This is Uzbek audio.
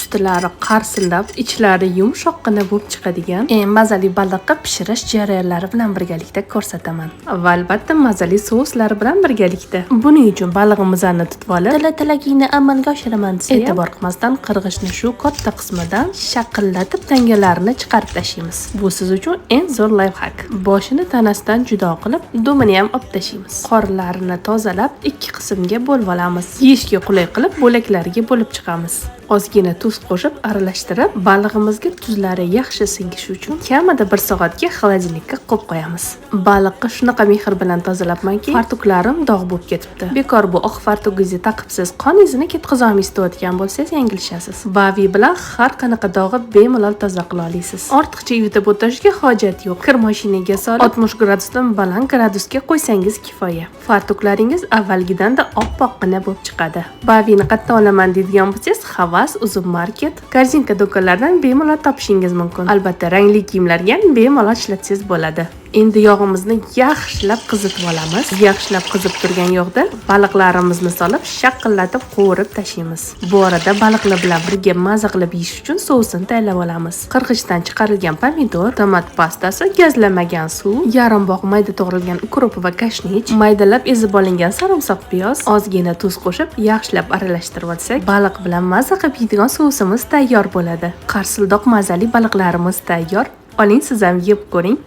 ustilari qarsillab, ichlari yumshoqqina bo'lib chiqadigan eng mazali baliqqa pishirish jarayonlari bilan birgalikda ko'rsataman. Va albatta mazali souslari bilan birgalikda. Buning uchun balig'imizni tutib olib, tilagingni amalga oshiraman desa, e'tibor qilmasdan qirg'ichni shu katta qismidan shaqillatib tangalarini chiqarib tashlaymiz. Bu siz uchun eng zo'r layfhak. Boshini tanasidan judo qilib, dumini ham olib tashlaymiz. Qorlarini tozalab, ikki qismga bo'lib olamiz. Yeyishga qulay qilib, bo'laklariga bo'lib chiqamiz. Ozgina tuz qo'shib aralashtirib, balig'imizga tuzlari yaxshi singishi uchun kamida 1 soatga xolodilnikka qo'yib qo'yamiz. Baliqni shunaqa mehr bilan tozalabmanki, fartuklarim dog' bo'lib ketibdi. Bekor bu oq fartugingizni taqibsiz, qoningizni ketkazolmay istayotgan bo'lsangiz yanglishasiz. Bavi bilan har qanaqa dog'i bemalol toza qila olasiz. Ortiqcha yuvib o'tishga hojat yo'q. Kir mashinaga solib 60 gradusdan baland gradusga qo'ysangiz kifoya. Fartuklaringiz avvalgidanda oppoqqina bo'lib chiqadi. Bavini qayerdan olaman deydigan bo'lsangiz, Havas Uzum Market, korzinka do'konlaridan bemalol topishingiz mumkin. Albatta, rangli kiyimlarga ham bemalol ishlatsangiz bo'ladi. Endi yog'imizni yaxshilab qizitib olamiz. Yaxshilab qizib turgan yog'da baliqlarimizni solib, shaqillatib qovurib tashlaymiz. Bu orada baliqlar bilan birga maza qilib yeyish uchun sousini tayyorlab olamiz. Qirg'ichdan chiqarilgan pomidor, tomat pastasi, gazlamagan suv, yarim bog' mayda to'g'rilgan ukrop va kashnich, maydalab ezib olingan sarimsoq piyoz, ozgina tuz qo'shib, yaxshilab aralashtirib olsak, baliq bilan maza qilib yeydigan sousimiz tayyor bo'ladi. Qarsildoq mazali baliqlarimiz tayyor. Oling, siz ham yeb ko'ring.